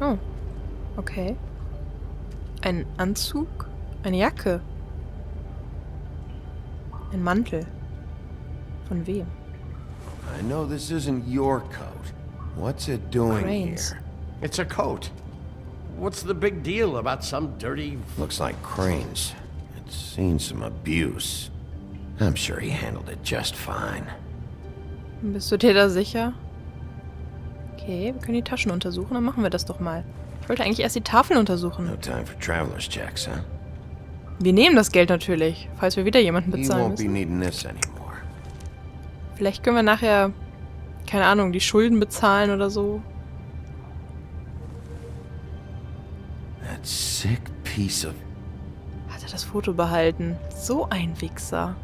Oh, okay. Ein Anzug? Eine Jacke? Ein Mantel? Von wem? I know this isn't your coat. What's it doing Cranes. here? It's a coat. What's the big deal about some dirty... Looks like Crane's. It's seen some abuse. I'm sure he handled it just fine. Bist du dir da sicher? Okay, wir können die Taschen untersuchen, dann machen wir das doch mal. Ich wollte eigentlich erst die Tafeln untersuchen. No time for traveler's checks, huh? Wir nehmen das Geld natürlich, falls wir wieder jemanden You bezahlen won't be müssen. needing this anymore. Vielleicht können wir nachher, keine Ahnung, die Schulden bezahlen oder so. That sick piece of... Hat er das Foto behalten? So ein Wichser.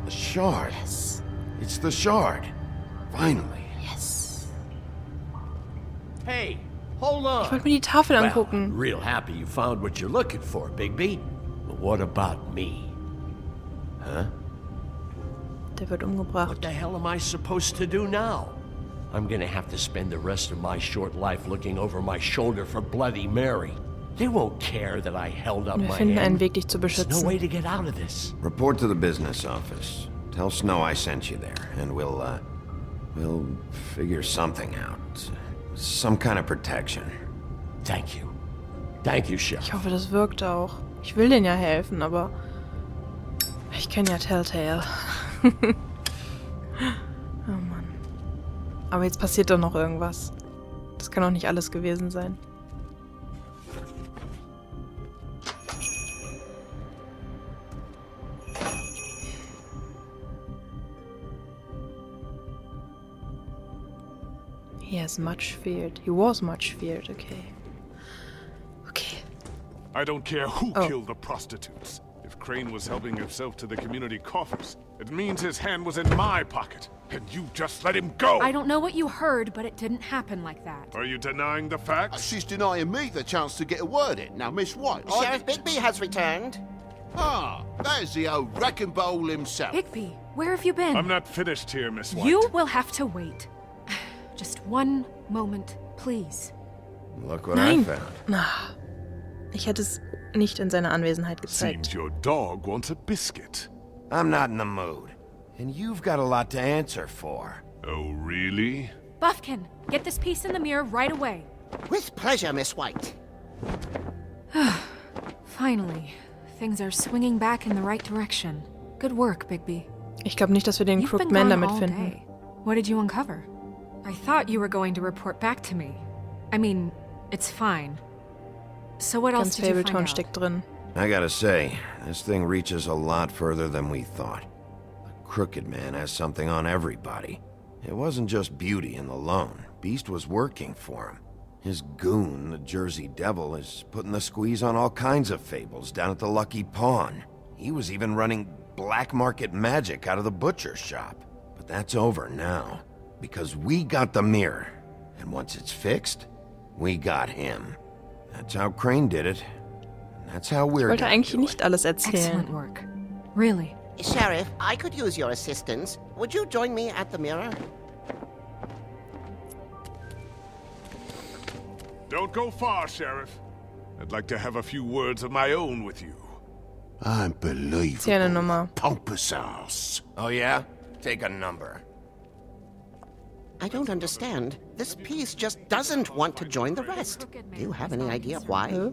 The shard. Yes. It's the shard. Finally. Yes. Hey, hold on. Ich wollte mir die Tafel Well, angucken. real happy you found what you're looking for, Bigby. But what about me? Huh? Der wird umgebracht. What the hell am I supposed to do now? I'm gonna have to spend the rest of my short life looking over my shoulder for Bloody Mary. They won't care that I held up Wir my finden einen end. Weg, dich zu There's no beschützen. way to get out of this. Report to the business office. Tell Snow I sent you there, and we'll figure something out. Some kind of protection. Thank you. Thank you, Sheriff. Ich hoffe, das wirkt auch. Ich will denen ja helfen, aber ich kenne ja Telltale. Oh Mann. Aber jetzt passiert doch noch irgendwas. Das kann doch nicht alles gewesen sein. He has much feared. He was much feared, okay. Okay. I don't care who Oh. killed the prostitutes. If Crane was helping himself to the community coffers, it means his hand was in my pocket. And you just let him go! I don't know what you heard, but it didn't happen like that. Are you denying the facts? She's denying me the chance to get a word in. Now, Miss White, Sheriff Bigby has returned. Ah, there's the old wrecking bowl himself. Bigby, where have you been? I'm not finished here, Miss White. You will have to wait. Just one moment, please. Look what Nein. I found. Ah, ich hätte es nicht in seiner Anwesenheit gezeigt. Seems your dog wants a biscuit. I'm not in the mood. And you've got a lot to answer for. Oh, really? Buffkin, get this piece in the mirror right away. With pleasure, Miss White. Finally, things are swinging back in the right direction. Good work, Bigby. Ich glaube nicht, dass wir den You've been Crooked Man gone damit all finden. day. What did you uncover? I thought you were going to report back to me. I mean, it's fine. So what else Ganz did you find Fabletown out? steckt drin. I gotta say, this thing reaches a lot further than we thought. The Crooked Man has something on everybody. It wasn't just Beauty and the Lone. Beast was working for him. His goon, the Jersey Devil, is putting the squeeze on all kinds of fables down at the Lucky Pawn. He was even running black market magic out of the butcher shop. But that's over now, because we got the mirror. And once it's fixed, we got him. That's how Crane did it. And that's how Ich we're wollte gonna eigentlich do nicht it. alles Excellent erzählen. work. Really. Sheriff, I could use your assistance. Would you join me at the mirror? Don't go far, Sheriff. I'd like to have a few words of my own with you. Zieh eine Nummer. Pompous ass. Oh yeah? Take a number. I don't understand. This piece just doesn't want to join the rest. Do you have any idea why?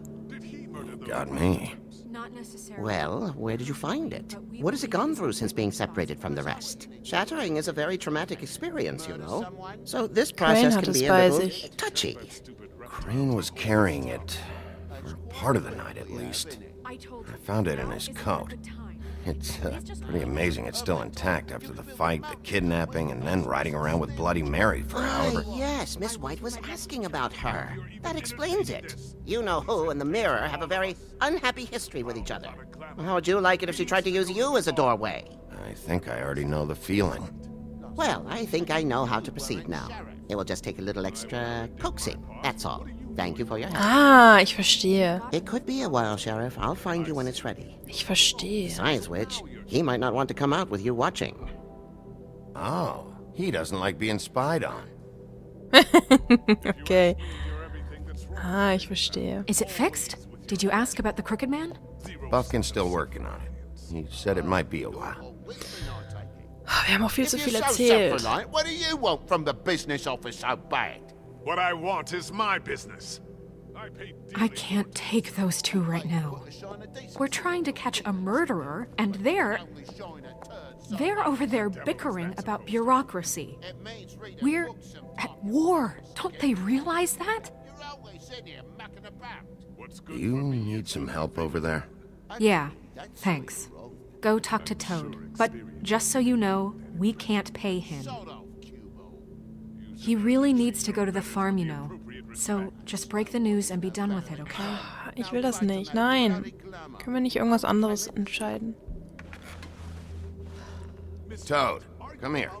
Got me. Not necessarily. Well, where did you find it? What has it gone through since being separated from the rest? Shattering is a very traumatic experience, you know. So this process hat can es be a bei little sich. touchy. Crane was carrying it. For part of the night, at least. I told I found it in his coat. It's pretty amazing it's still intact after the fight, the kidnapping, and then riding around with Bloody Mary for however... Yes, Miss White was asking about her. That explains it. You know who and the mirror have a very unhappy history with each other. How would you like it if she tried to use you as a doorway? I think I already know the feeling. Well, I think I know how to proceed now. It will just take a little extra coaxing, that's all. Thank you for your help. Ah, ich verstehe. It could be a while, Sheriff. I'll find you when it's ready. Ich verstehe. Besides which, he might not want to come out with you watching. Oh, He doesn't like being spied on. Okay. Ah, ich verstehe. Is it fixed? Did you ask about the Crooked Man? Buffkin's still working on it. He said it might be a while. Wir haben auch viel If zu you're viel so erzählt. self-reliant, what do you want from the business office so bad? What I want is my business. I can't take those two right now. We're trying to catch a murderer, and they're over there bickering about bureaucracy. We're at war. Don't they realize that? Do you need some help over there? Yeah, thanks. Go talk to Toad. But just so you know, we can't pay him. He really needs to go to the farm, you know. So just break the news and be done with it, okay? Ich will das nicht. Nein. Können wir nicht irgendwas anderes entscheiden? Toad, come here.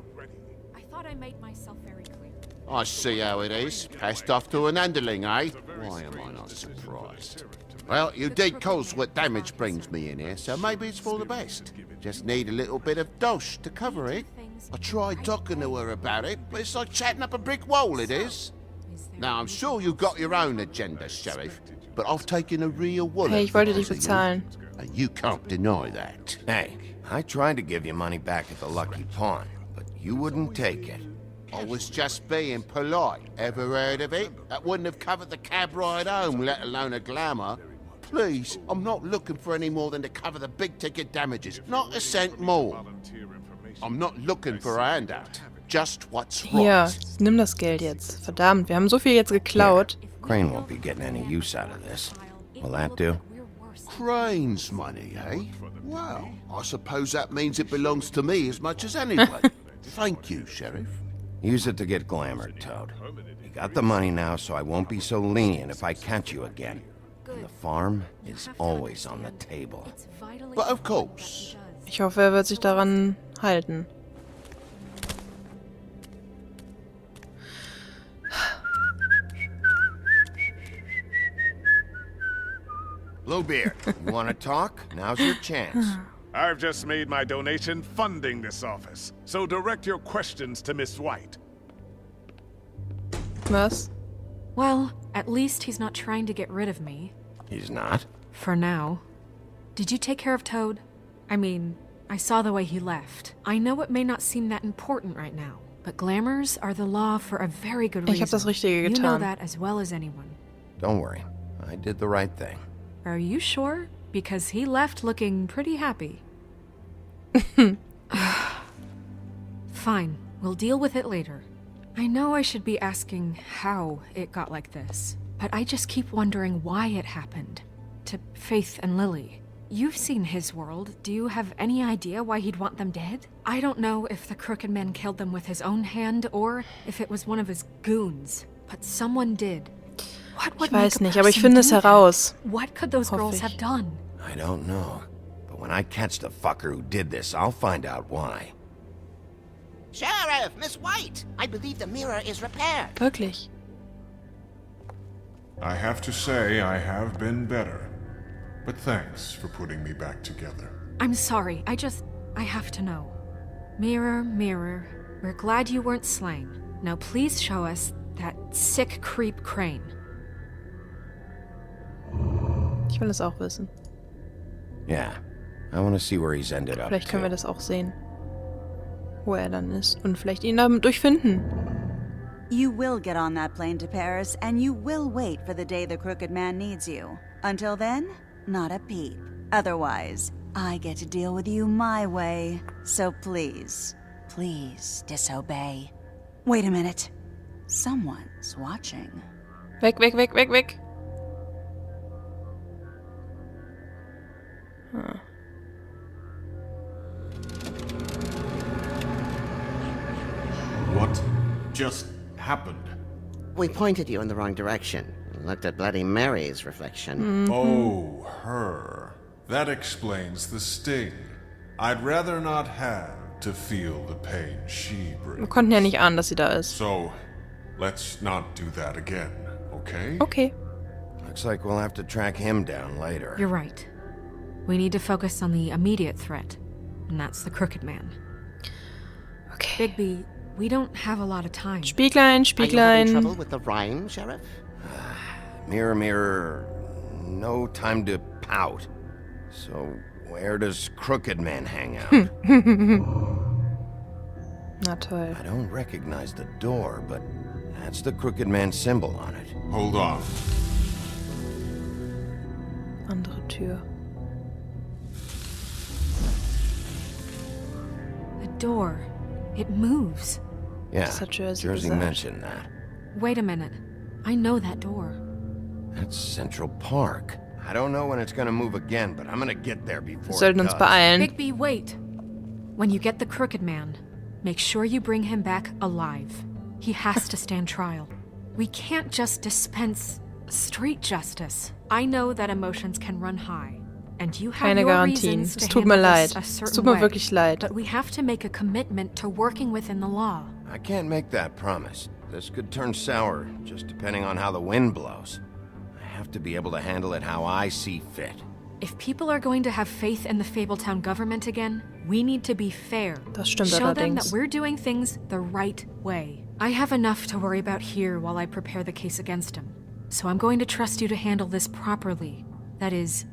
I thought I made myself very clear. I see how it is. Passed off to an underling, eh? Why am I not surprised? Well, you did cause what damage brings me in here, so maybe it's for the best. Just need a little bit of dosh to cover it. I tried talking to her about it, but it's like chatting up a brick wall, it is. Now, I'm sure you've got your own agenda, Sheriff, but I've taken a real wallet. Hey, ich wollte dich bezahlen. And you can't deny that. Hey, I tried to give you money back at the Lucky Pawn, but you wouldn't take it. I was just being polite. Ever heard of it? That wouldn't have covered the cab ride home, let alone a glamour. Please, I'm not looking for any more than to cover the big-ticket damages. Not a cent more. I'm not looking for a handout. Just what's Hier, right. nimm das Geld jetzt. Verdammt, wir haben so viel jetzt geklaut. Crane won't be getting any use out of this. Will that do? Crane's money, eh? Well, I suppose that means it belongs to me as much as anyone. Thank you, Sheriff. Use it to get glamored, Toad. You got the money now, so I won't be so lenient if I catch you again. And the farm is always on the table. But of course. Ich hoffe, er wird sich daran halten. Bluebeard, you want to talk? Now's your chance. I've just made my donation funding this office, so direct your questions to Miss White. Was? Well, at least he's not trying to get rid of me. He's not? For now. Did you take care of Toad? I mean, I saw the way he left. I know it may not seem that important right now, but glamours are the law for a very good reason. Ich habe das Richtige You know getan. that as well as anyone. Don't worry. I did the right thing. Are you sure? Because he left looking pretty happy. Fine, we'll deal with it later. I know I should be asking how it got like this, but I just keep wondering why it happened. To Faith and Lily. You've seen his world. Do you have any idea why he'd want them dead? I don't know if the Crooked Man killed them with his own hand or if it was one of his goons, but someone did. What would Ich weiß make a nicht, aber ich person finde es do that? heraus. What could those Hoffe girls ich. have done? I don't know. But when I catch the fucker who did this, I'll find out why. Sheriff, Miss White, I believe the mirror is repaired. Wirklich. I have to say I have been better. But thanks for putting me back together. I'm sorry, I have to know. Mirror, mirror, we're glad you weren't slain. Now please show us that sick creep Crane. Ich will es auch wissen. Yeah, I want to see where he's ended up. Vielleicht können wir too. das auch sehen. Wo er dann ist. Und vielleicht ihn damit durchfinden. You will get on that plane to Paris, and you will wait for the day the Crooked Man needs you. Until then, not a peep. Otherwise, I get to deal with you my way. So please, please disobey. Wait a minute. Someone's watching. Weg, weg, weg, weg, weg. What just happened? We pointed you in the wrong direction. Looked at Bloody Mary's reflection. Oh, her. That explains the sting. I'd rather not have to feel the pain she Wir brings. konnten ja nicht ahnen, dass sie da ist. So, let's not do that again, okay? Okay. Looks like we'll have to track him down later. You're right. We need to focus on the immediate threat, and that's the Crooked Man. Okay. Bigby, We don't have a lot of time. Spieglein, Are you having Spieglein. trouble with the rhyme, Sheriff? Mirror, mirror, no time to pout. So, where does Crooked Man hang out? Na toll. I don't recognize the door, but that's the Crooked Man symbol on it. Hold on. Andere Tür. The door. It moves. Yeah, Das hat Jersey Jersey gesagt. mentioned that. Wait a minute. I know that door. That's Central Park. I don't know when it's gonna move again, but I'm gonna get there Wir before sollten it uns does. beeilen. Bigby, wait. When you get the Crooked Man, make sure you bring him back alive. He has to stand trial. We can't just dispense street justice. I know that emotions can run high, and you have Keine your Garantien. reasons Es to tut mir handle leid. this a Es certain tut mir way. wirklich leid. But we have to make a commitment to working within the law. I can't make that promise. This could turn sour, just depending on how the wind blows. I have to be able to handle it how I see fit. If people are going to have faith in the Fabletown government again, we need to be fair. Das stimmt Show them allerdings. that we're doing things the right way. I have enough to worry about here while I prepare the case against him. So I'm going to trust you to handle this properly. That is,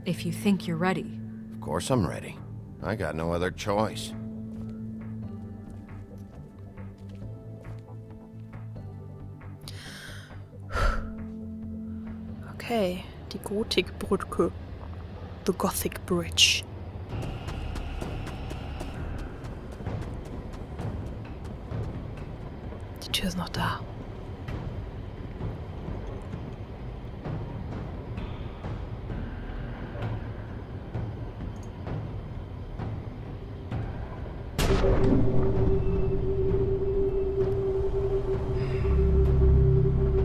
if you think you're ready. Of course I'm ready. I got no other choice. Okay, die Gotikbrücke. The Gothic Bridge. Die Tür ist noch da.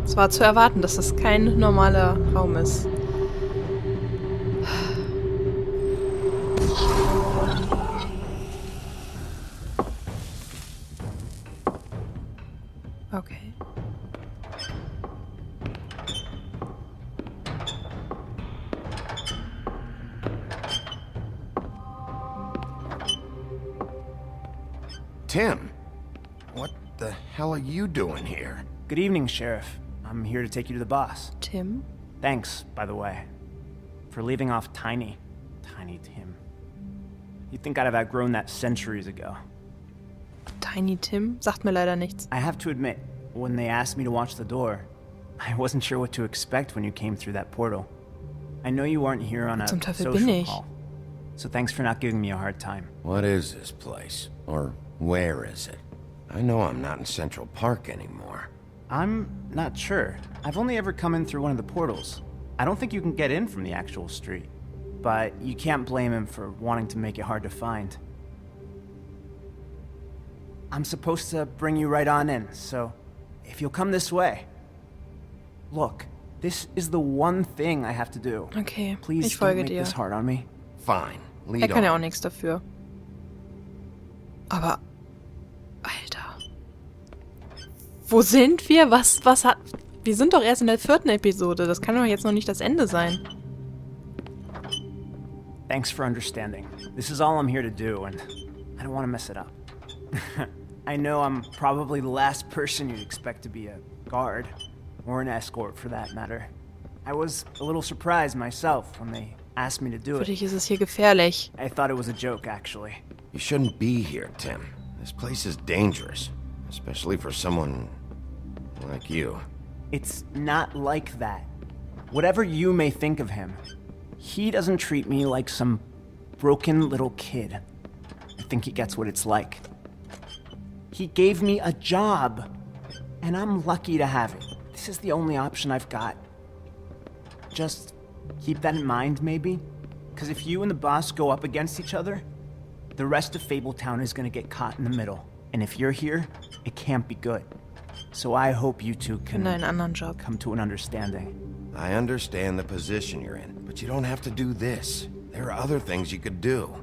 Es war zu erwarten, dass das kein normaler Raum ist. Okay. Tim, what the hell are you doing here? Good evening, Sheriff. I'm here to take you to the boss. Tim? Thanks, by the way, for leaving off Tiny. Tiny Tim. You'd think I'd have outgrown that centuries ago. Tiny Tim? Sagt mir leider nichts. I have to admit, when they asked me to watch the door, I wasn't sure what to expect when you came through that portal. I know you aren't here on a Zum Teufel bin social ich? call, so thanks for not giving me a hard time. What is this place? Or where is it? I know I'm not in Central Park anymore. I'm not sure. I've only ever come in through one of the portals. I don't think you can get in from the actual street. But you can't blame him for wanting to make it hard to find. I'm supposed to bring you right on in, so if you'll come this way. Look, this is the one thing I have to do. Okay, Please ich don't folge make dir. this hard on me. Fine, lead Er kann ja auch on. nichts dafür. Aber, Alter. Wo sind wir? Was hat... Wir sind doch erst in der 4. Episode. Das kann doch jetzt noch nicht das Ende sein. Thanks for understanding. This is all I'm here to do, and I don't want to mess it up. I know I'm probably the last person you'd expect to be a guard, or an escort for that matter. I was a little surprised myself when they asked me to do Für it. dich ist es hier gefährlich. I thought it was a joke, actually. You shouldn't be here, Tim. This place is dangerous, especially for someone like you. It's not like that. Whatever you may think of him, he doesn't treat me like some broken little kid. I think he gets what it's like. He gave me a job, and I'm lucky to have it. This is the only option I've got. Just keep that in mind, maybe? Because if you and the boss go up against each other, the rest of Fabletown is gonna get caught in the middle. And if you're here, it can't be good. So I hope you two Ich can finde einen anderen Job. come to an understanding. I understand the position you're in, but you don't have to do this. There are other things you could do.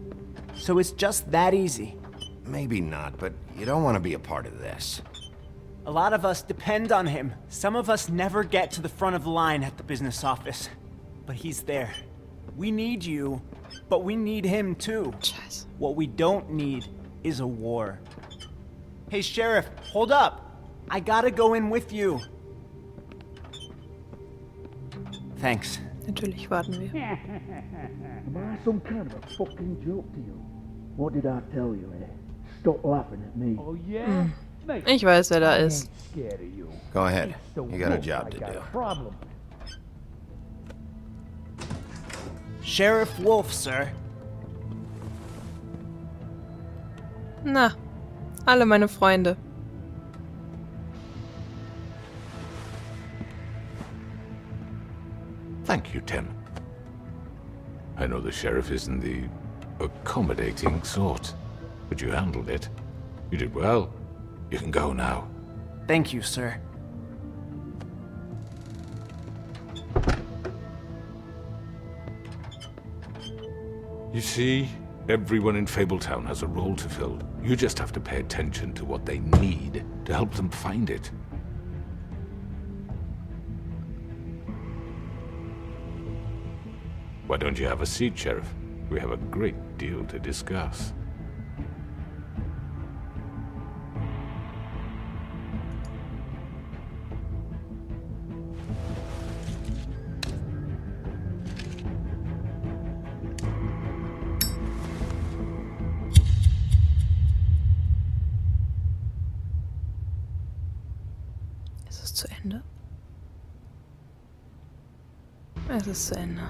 So it's just that easy. Maybe not, but you don't want to be a part of this. A lot of us depend on him. Some of us never get to the front of the line at the business office. But he's there. We need you, but we need him too. Scheiße. What we don't need is a war. Hey, Sheriff, hold up. I gotta go in with you. Thanks. Natürlich warten wir. Am I some kind of a fucking joke to you? What did I tell you, eh? Stop laughing at me. Oh, yeah? Ich weiß, wer da ist. Go ahead. You got a job to do. Sheriff Wolf, sir. Na, alle meine Freunde. Thank you, Tim. I know the sheriff isn't the accommodating sort, but you handled it. You did well. You can go now. Thank you, sir. You see, everyone in Fabletown has a role to fill. You just have to pay attention to what they need to help them find it. Why don't you have a seat, Sheriff? We have a great deal to discuss. Ist es zu Ende? Es ist zu Ende.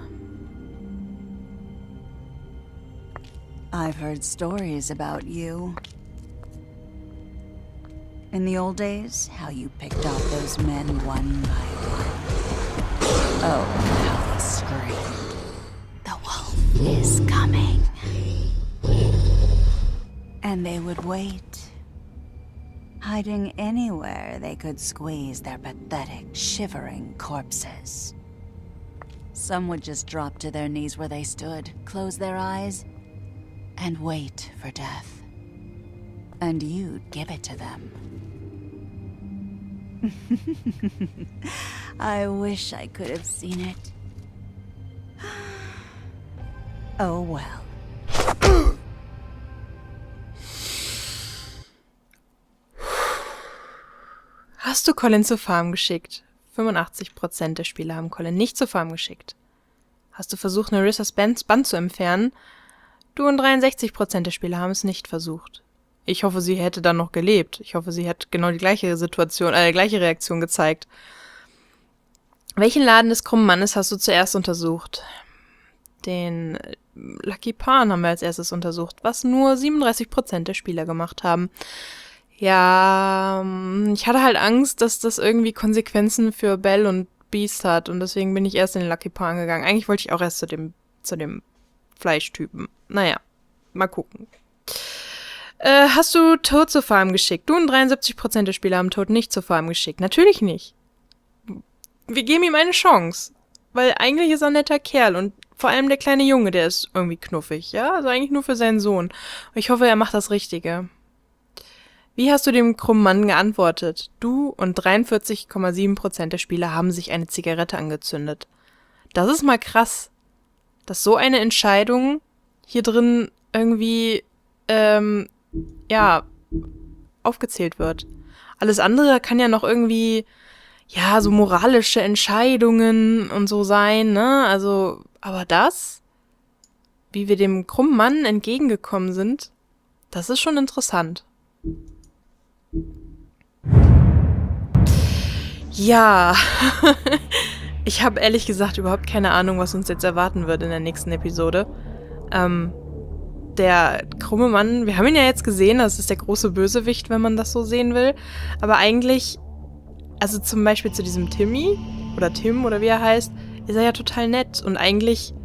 I've heard stories about you. In the old days, how you picked off those men one by one. Oh, how they screamed. The wolf is coming. And they would wait, hiding anywhere they could squeeze their pathetic, shivering corpses. Some would just drop to their knees where they stood, close their eyes, and wait for death. And you'd give it to them. I wish I could have seen it. Oh well. Hast du Colin zur Farm geschickt? 85% der Spieler haben Colin nicht zur Farm geschickt. Hast du versucht, Narissas Band zu entfernen? Du und 63% der Spieler haben es nicht versucht. Ich hoffe, sie hätte dann noch gelebt. Ich hoffe, sie hat genau die gleiche gleiche Reaktion gezeigt. Welchen Laden des krummen Mannes hast du zuerst untersucht? Den Lucky Pan haben wir als erstes untersucht, was nur 37% der Spieler gemacht haben. Ja, ich hatte halt Angst, dass das irgendwie Konsequenzen für Belle und Beast hat und deswegen bin ich erst in den Lucky Pan gegangen. Eigentlich wollte ich auch erst zu dem Fleischtypen. Naja, mal gucken. Hast du Toad zur Farm geschickt? Du und 73% der Spieler haben Toad nicht zur Farm geschickt. Natürlich nicht. Wir geben ihm eine Chance. Weil eigentlich ist er ein netter Kerl und vor allem der kleine Junge, der ist irgendwie knuffig, ja? Also eigentlich nur für seinen Sohn. Ich hoffe, er macht das Richtige. Wie hast du dem krummen Mann geantwortet? Du und 43,7% der Spieler haben sich eine Zigarette angezündet. Das ist mal krass, dass so eine Entscheidung hier drin irgendwie, aufgezählt wird. Alles andere kann ja noch irgendwie, ja, so moralische Entscheidungen und so sein, ne? Also, aber das, wie wir dem krummen Mann entgegengekommen sind, das ist schon interessant. Ja, ich habe ehrlich gesagt überhaupt keine Ahnung, was uns jetzt erwarten wird in der nächsten Episode. Der krumme Mann, wir haben ihn ja jetzt gesehen, das ist der große Bösewicht, wenn man das so sehen will. Aber eigentlich, also zum Beispiel zu diesem Timmy, oder Tim, oder wie er heißt, ist er ja total nett. Und eigentlich,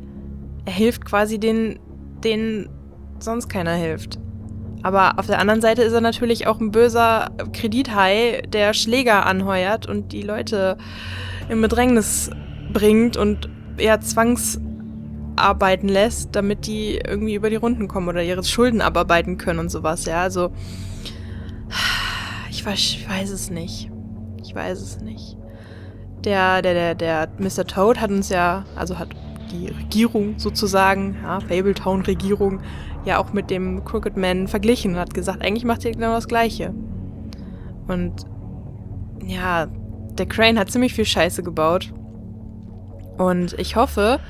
er hilft quasi denen sonst keiner hilft. Aber auf der anderen Seite ist er natürlich auch ein böser Kredithai, der Schläger anheuert und die Leute in Bedrängnis bringt und ja zwangsarbeiten lässt, damit die irgendwie über die Runden kommen oder ihre Schulden abarbeiten können und sowas, ja. Also, ich weiß es nicht. Ich weiß es nicht. Der Mr. Toad hat uns ja, also hat die Regierung sozusagen, ja, Fabletown-Regierung, ja auch mit dem Crooked Man verglichen und hat gesagt, eigentlich macht ihr genau das Gleiche. Und ja, der Crane hat ziemlich viel Scheiße gebaut. Und ich hoffe,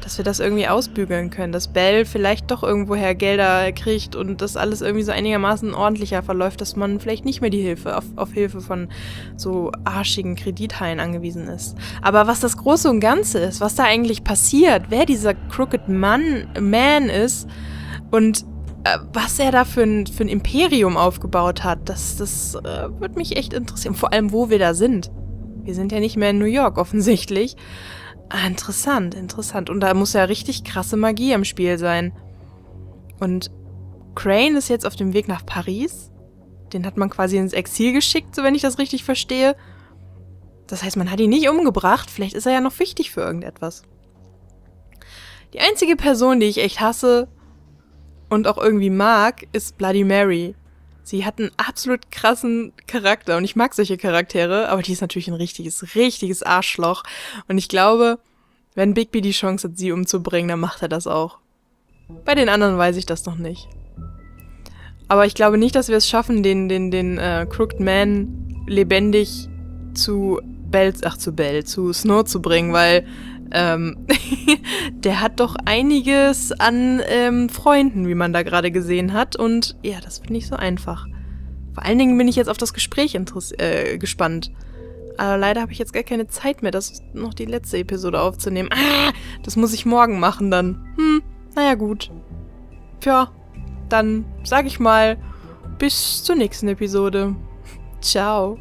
dass wir das irgendwie ausbügeln können, dass Belle vielleicht doch irgendwoher Gelder kriegt und das alles irgendwie so einigermaßen ordentlicher verläuft, dass man vielleicht nicht mehr die Hilfe auf Hilfe von so arschigen Kredithaien angewiesen ist. Aber was das Große und Ganze ist, was da eigentlich passiert, wer dieser Crooked Man ist und was er da für ein Imperium aufgebaut hat, das würde mich echt interessieren. Vor allem, wo wir da sind. Wir sind ja nicht mehr in New York offensichtlich. Interessant. Und da muss ja richtig krasse Magie am Spiel sein. Und Crane ist jetzt auf dem Weg nach Paris. Den hat man quasi ins Exil geschickt, so wenn ich das richtig verstehe. Das heißt, man hat ihn nicht umgebracht. Vielleicht ist er ja noch wichtig für irgendetwas. Die einzige Person, die ich echt hasse und auch irgendwie mag, ist Bloody Mary. Sie hat einen absolut krassen Charakter und ich mag solche Charaktere, aber die ist natürlich ein richtiges Arschloch. Und ich glaube, wenn Bigby die Chance hat, sie umzubringen, dann macht er das auch. Bei den anderen weiß ich das noch nicht. Aber ich glaube nicht, dass wir es schaffen, den Crooked Man lebendig zu Snow zu bringen, weil der hat doch einiges an Freunden, wie man da gerade gesehen hat. Und ja, das wird nicht so einfach. Vor allen Dingen bin ich jetzt auf das Gespräch gespannt. Aber leider habe ich jetzt gar keine Zeit mehr, das noch die letzte Episode aufzunehmen. Das muss ich morgen machen dann. Naja gut. Tja, dann sag ich mal, bis zur nächsten Episode. Ciao.